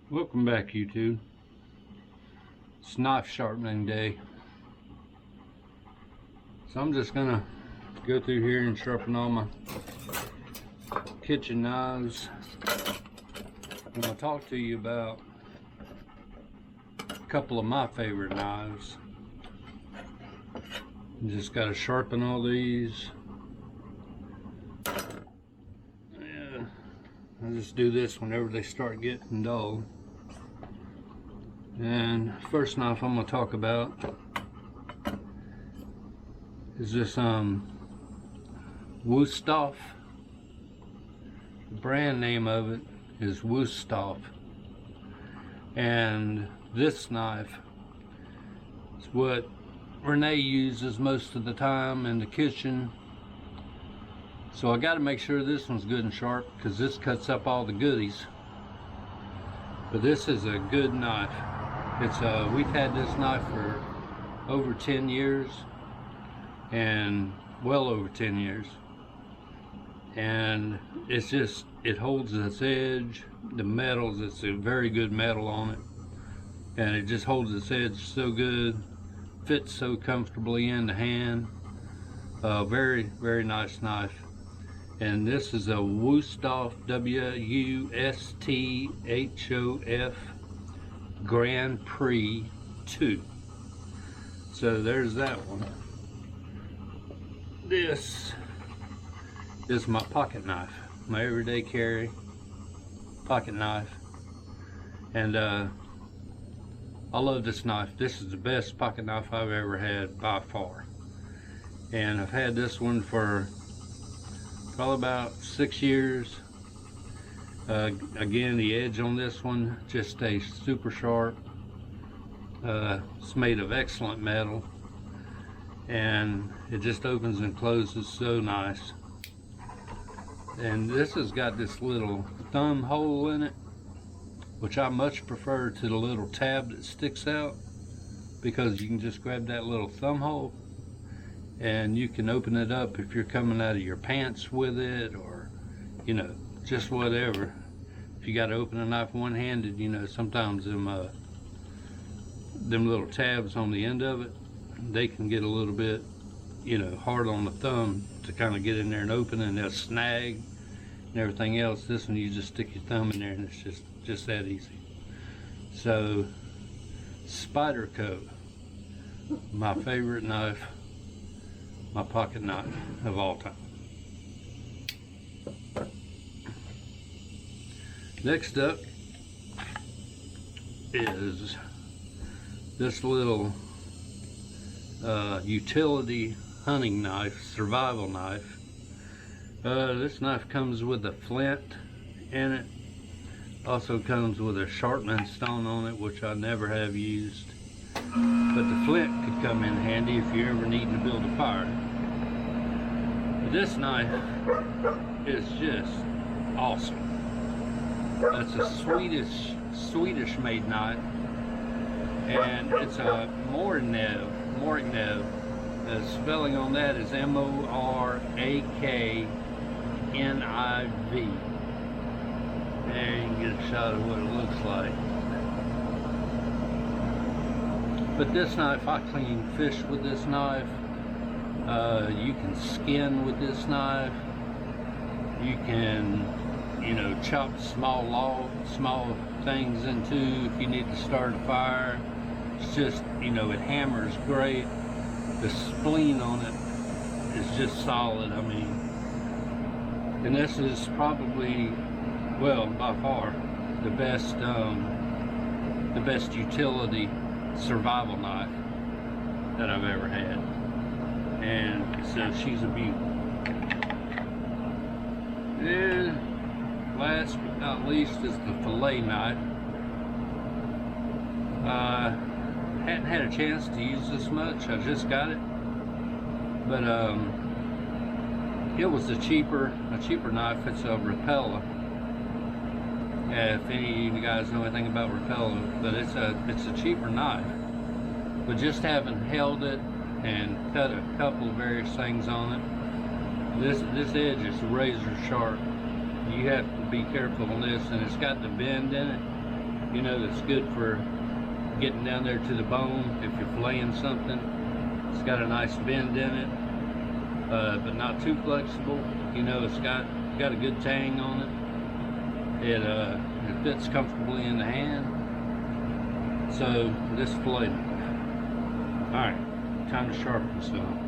Welcome back, YouTube. It's knife sharpening day. So I'm just gonna go through here and sharpen all my kitchen knives. I'm gonna talk to you about a couple of my favorite knives. You just gotta sharpen all these. Yeah, I just do this whenever they start getting dull. And first knife I'm going to talk about is this Wusthof. The brand name of it is Wusthof, and this knife is what Renee uses most of the time in the kitchen. So I got to make sure this one's good and sharp because this cuts up all the goodies. But this is a good knife. It's we've had this knife for over 10 years, and well over 10 years, and it's just, it holds its edge. The metals, it's a very good metal on it, and it just holds its edge so good, fits so comfortably in the hand. Very, very nice knife. And this is a Wusthof, W-U-S-T-H-O-F Grand Prix 2. So there's that one. This is my pocket knife, my everyday carry pocket knife, and I love this knife. This is the best pocket knife I've ever had by far, and I've had this one for probably about 6 years. Again, the edge on this one just stays super sharp. It's made of excellent metal, and it just opens and closes so nice. And this has got this little thumb hole in it, which I much prefer to the little tab that sticks out, because you can just grab that little thumb hole and you can open it up if you're coming out of your pants with it, or you know, just whatever. If you got to open a knife one-handed, you know, sometimes them little tabs on the end of it, they can get a little bit, you know, hard on the thumb to kind of get in there and open, and they'll snag and everything else. This one, you just stick your thumb in there and it's just that easy. So Spyderco, my favorite knife, my pocket knife of all time. Next up is this little utility hunting knife, survival knife. This knife comes with a flint in it. Also comes with a sharpening stone on it, which I never have used. But the flint could come in handy if you ever need to build a fire. But this knife is just awesome. It's a Swedish made knife, and it's a Morakniv. The spelling on that is M-O-R-A-K-N-I-V. There you can get a shot of what it looks like. But this knife, I clean fish with this knife. You can skin with this knife. You can, you know, chop small things into if you need to start a fire. It's just, you know, it hammers great. The spleen on it is just solid. I mean, and this is probably, well, by far the best utility survival knife that I've ever had. And so she's a beauty. And last but not least is the fillet knife. Hadn't had a chance to use this much. I just got it, but it was a cheaper knife. It's a Rapella. If any of you guys know anything about Rapella, but it's a cheaper knife. But just having held it and cut a couple of various things on it, this edge is razor sharp. You have to be careful on this, and it's got the bend in it. you know, that's good for getting down there to the bone if you're filleting something. It's got a nice bend in it, but not too flexible. You know, it's got a good tang on it. It fits comfortably in the hand. So this fillet. All right, time to sharpen some.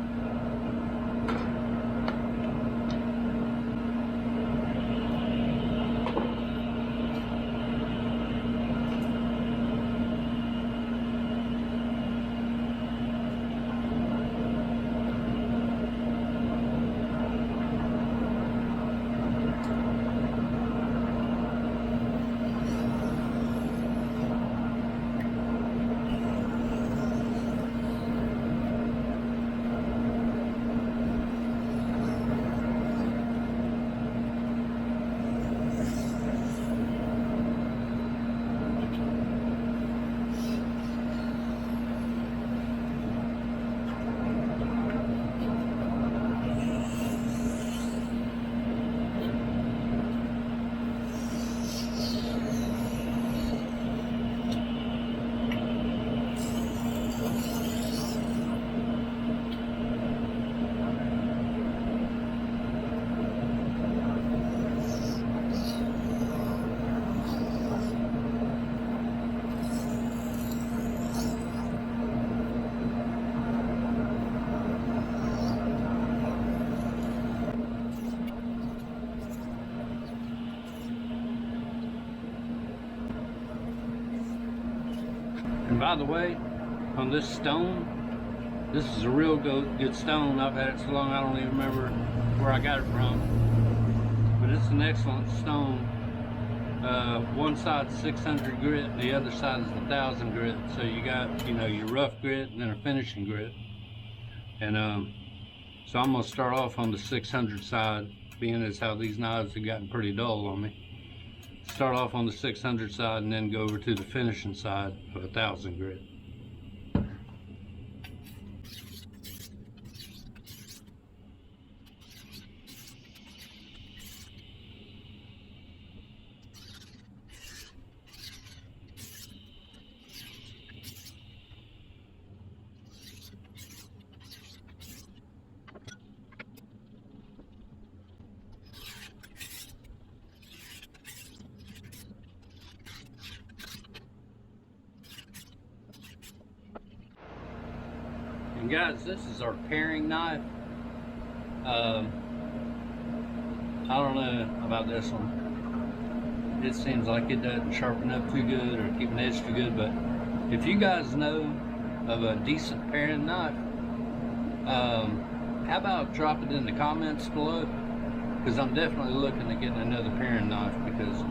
And by the way, on this stone, this is a real good stone. I've had it so long I don't even remember where I got it from. But it's an excellent stone. One side's 600 grit, and the other side is 1000 grit. So you got, you know, your rough grit and then a finishing grit. And so I'm gonna start off on the 600 side, being as how these knives have gotten pretty dull on me. Start off on the 600 side and then go over to the finishing side of 1000 grit. And guys, this is our paring knife. I don't know about this one. It seems like it doesn't sharpen up too good or keep an edge too good, but if you guys know of a decent paring knife, how about drop it in the comments below? Because I'm definitely looking at getting another paring knife, because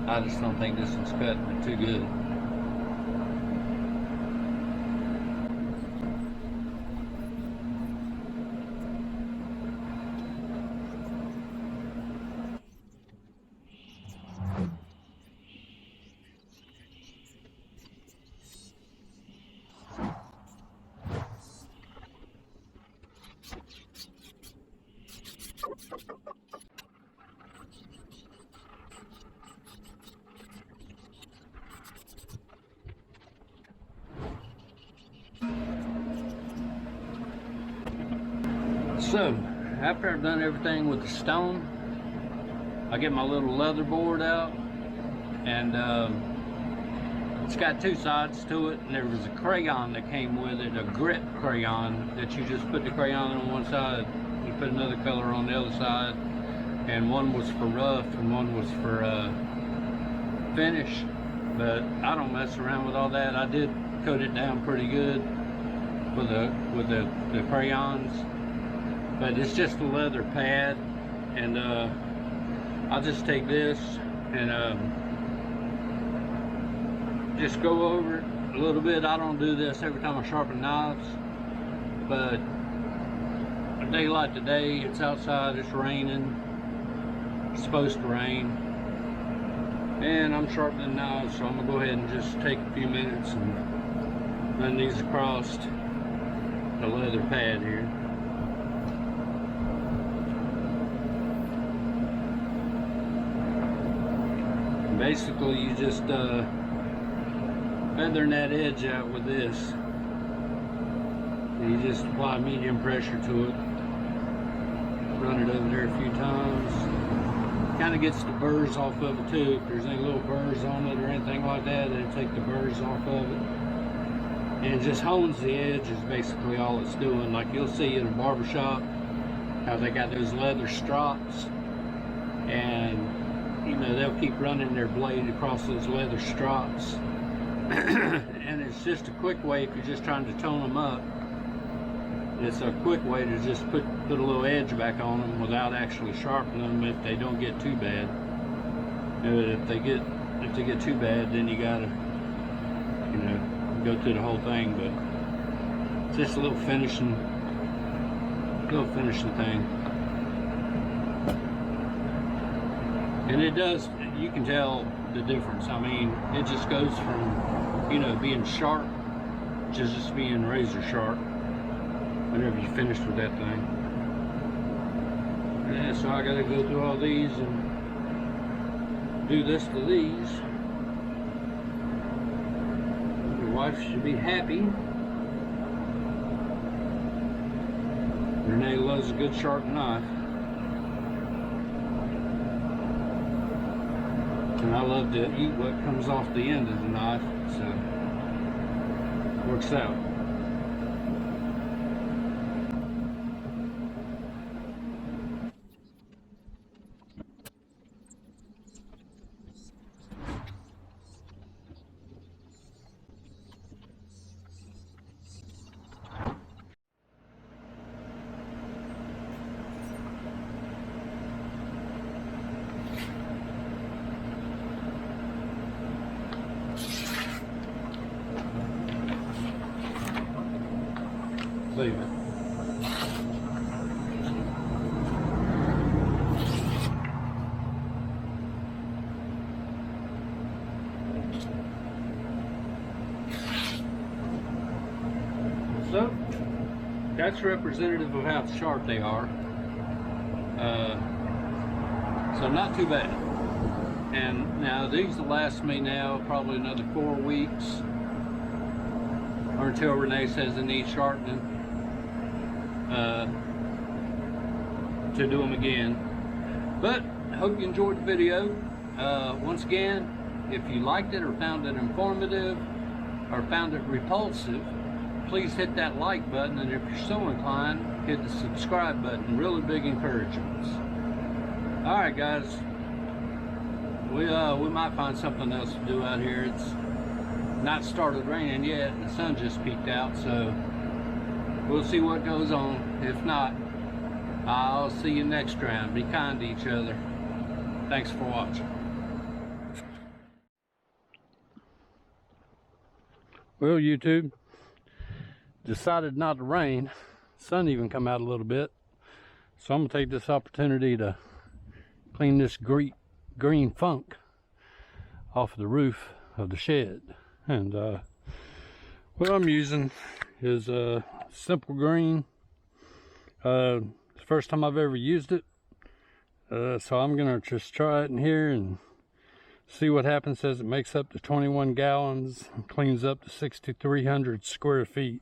I just don't think this one's cutting it too good. So, after I've done everything with the stone, I get my little leather board out, and it's got two sides to it, and there was a crayon that came with it, a grit crayon, that you just put the crayon on one side, you put another color on the other side, and one was for rough and one was for finish. But I don't mess around with all that. I did coat it down pretty good with the crayons. But it's just a leather pad, and I'll just take this and just go over it a little bit. I don't do this every time I sharpen knives, but a day like today, it's outside, it's raining, it's supposed to rain, and I'm sharpening knives, so I'm gonna go ahead and just take a few minutes and run these across the leather pad here. Basically, you just feathering that edge out with this. And you just apply medium pressure to it. Run it over there a few times. Kind of gets the burrs off of it too. If there's any little burrs on it or anything like that, it'll take the burrs off of it. And it just hones the edge is basically all it's doing. Like you'll see in a barber shop how they got those leather strops, and you know they'll keep running their blade across those leather strops. And it's just a quick way if you're just trying to tone them up. It's a quick way to just put a little edge back on them without actually sharpening them if they don't get too bad. If they get too bad, then you gotta, you know, go through the whole thing. But it's just a little finishing thing. And it does, you can tell the difference. I mean, it just goes from, you know, being sharp to just being razor sharp whenever you finish with that thing. Yeah, so I gotta go through all these and do this to these. Your wife should be happy. Renee loves a good sharp knife. And I love to eat what comes off the end of the knife, so it works out. Leave it. So that's representative of how sharp they are. So not too bad. And now these will last me now probably another 4 weeks, or until Renee says they need sharpening. To do them again. But I hope you enjoyed the video. Once again, if you liked it or found it informative or found it repulsive, please hit that like button, and if you're so inclined, hit the subscribe button. Really big encouragements. All right, guys, we might find something else to do out here. It's not started raining yet, and the sun just peeked out, so we'll see what goes on. If not, I'll see you next time. Be kind to each other. Thanks for watching. Well, YouTube, decided not to rain. Sun even come out a little bit. So I'm gonna take this opportunity to clean this green funk off of the roof of the shed. And what I'm using is a simple green. First time I've ever used it, so I'm gonna just try it in here and see what happens. Says it makes up to 21 gallons and cleans up to 6,300 square feet.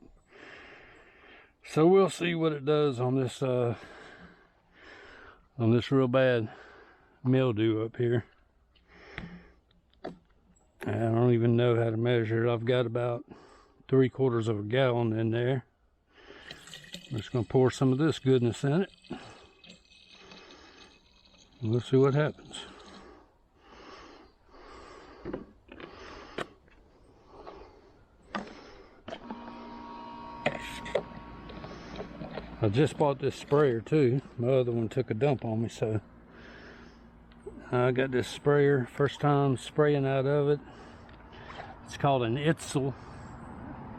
So we'll see what it does on this real bad mildew up here. I don't even know how to measure it. I've got about 3/4 of a gallon in there. I'm just going to pour some of this goodness in it. And we'll see what happens. I just bought this sprayer too. My other one took a dump on me, so I got this sprayer. First time spraying out of it. It's called an Itzel,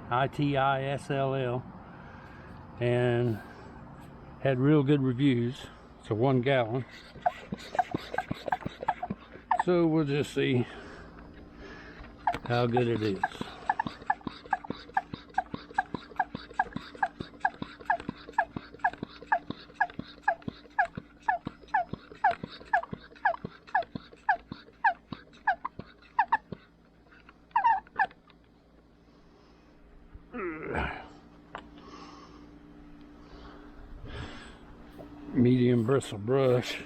I-T-I-S-L-L, and had real good reviews. It's a 1 gallon. So we'll just see how good it is. medium bristle brush.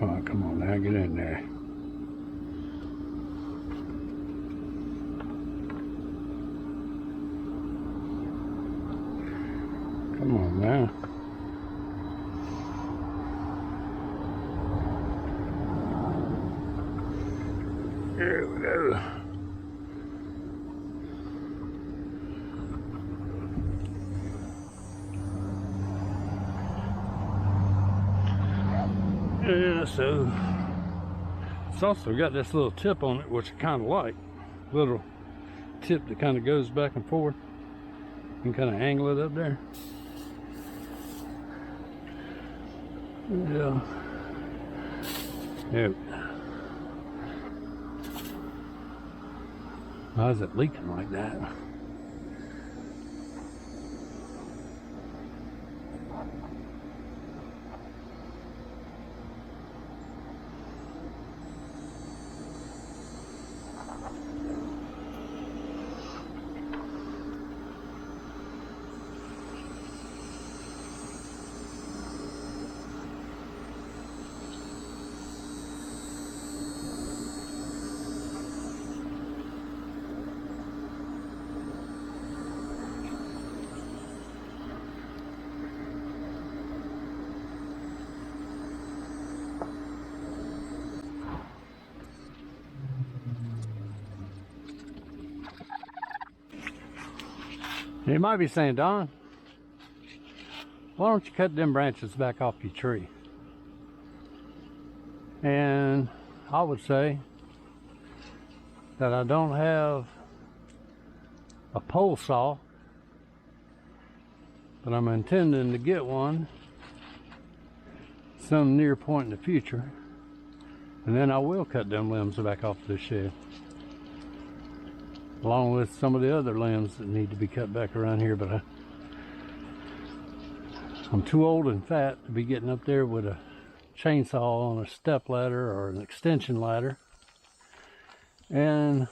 Oh, come on now, get in there. Come on now. There we go. Yeah, so it's also got this little tip on it, which I kind of like. Little tip that kind of goes back and forth. You can kind of angle it up there. Yeah. Yep. Why is it leaking like that? You might be saying, Don, why don't you cut them branches back off your tree? And I would say that I don't have a pole saw, but I'm intending to get one some near point in the future, and then I will cut them limbs back off this shed, along with some of the other limbs that need to be cut back around here. But I'm too old and fat to be getting up there with a chainsaw on a step ladder or an extension ladder, and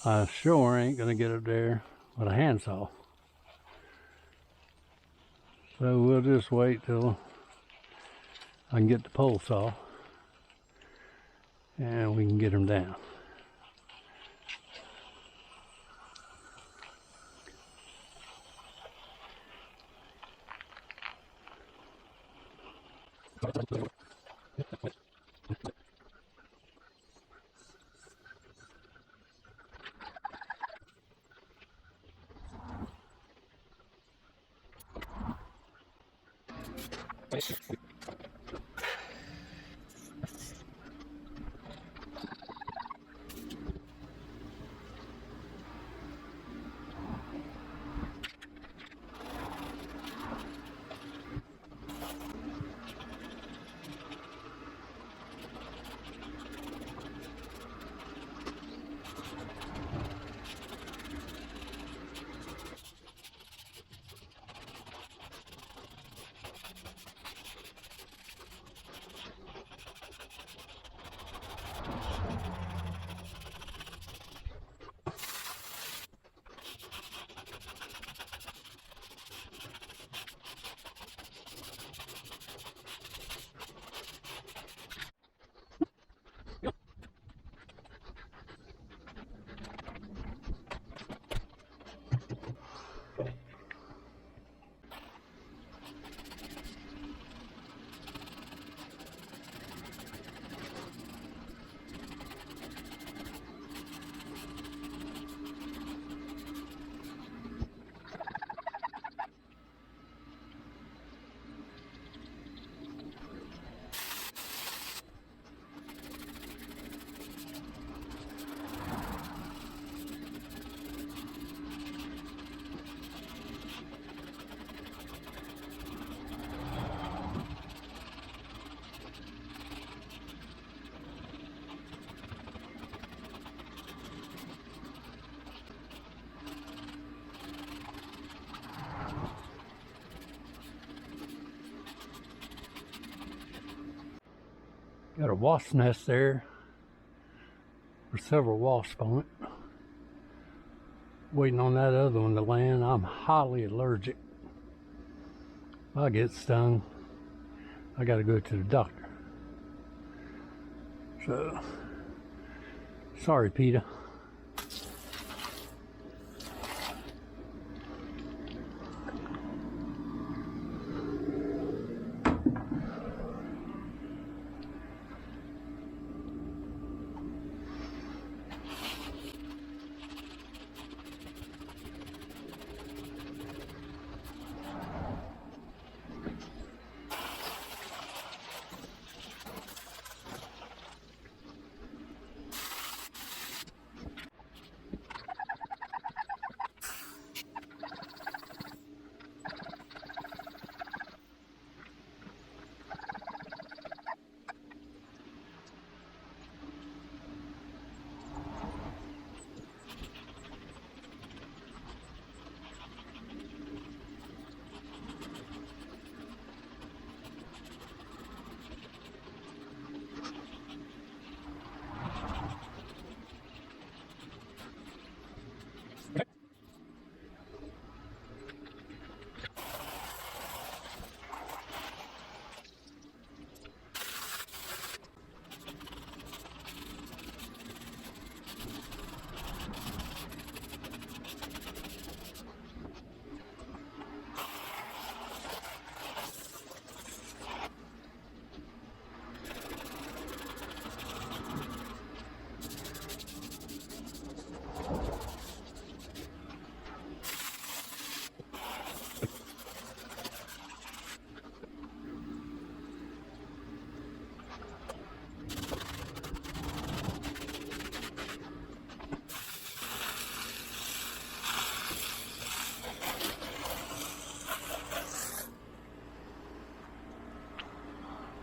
I sure ain't gonna get up there with a handsaw. So we'll just wait till I can get the pole saw and we can get them down. Got a wasp nest there with several wasps on it. Waiting on that other one to land. I'm highly allergic. If I get stung, I gotta go to the doctor. So, sorry, PETA.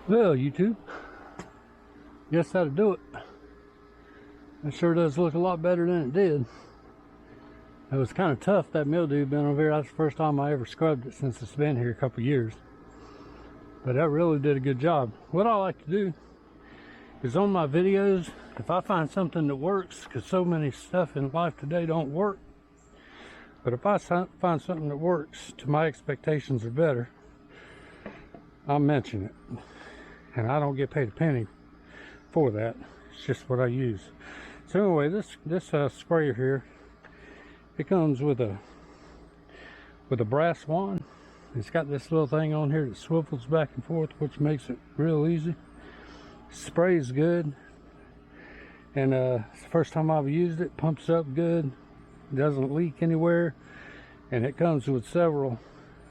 Well, YouTube, guess that'll do it. It sure does look a lot better than it did. It was kind of tough, that mildew been over here. That's the first time I ever scrubbed it since it's been here a couple years. But that really did a good job. What I like to do is on my videos, if I find something that works, because so many stuff in life today don't work, but if I find something that works to my expectations or better, I'll mention it. And I don't get paid a penny for that. It's just what I use. So anyway, this sprayer here, it comes with a brass wand. It's got this little thing on here that swivels back and forth, which makes it real easy. Sprays good, and it's the first time I've used it. Pumps up good, doesn't leak anywhere, and it comes with several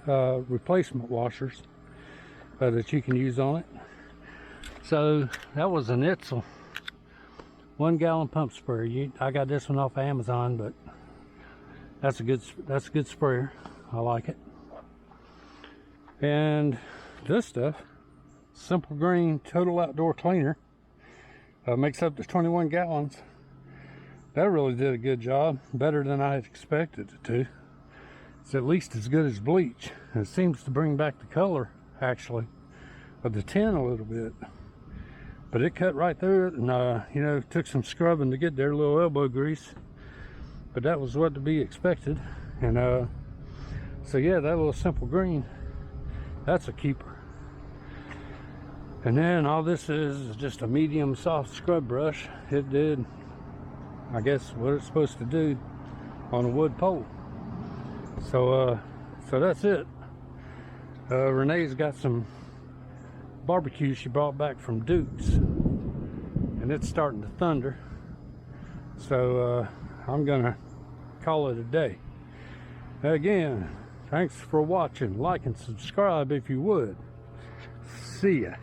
replacement washers that you can use on it. So that was an Itzel 1 gallon pump sprayer. I got this one off of Amazon, but that's a good sprayer. I like it. And this stuff, Simple Green Total Outdoor Cleaner, makes up to 21 gallons. That really did a good job, better than I had expected it to. It's at least as good as bleach. And it seems to bring back the color, actually, of the tin a little bit. But it cut right through it, and you know, took some scrubbing to get there, a little elbow grease. But that was what to be expected. And so yeah, that little Simple Green, that's a keeper. And then all this is just a medium soft scrub brush. It did, I guess, what it's supposed to do on a wood pole. So so that's it. Renee's got some barbecue she brought back from Duke's, and it's starting to thunder. So I'm gonna call it a day. Again, thanks for watching. Like and subscribe if you would. See ya.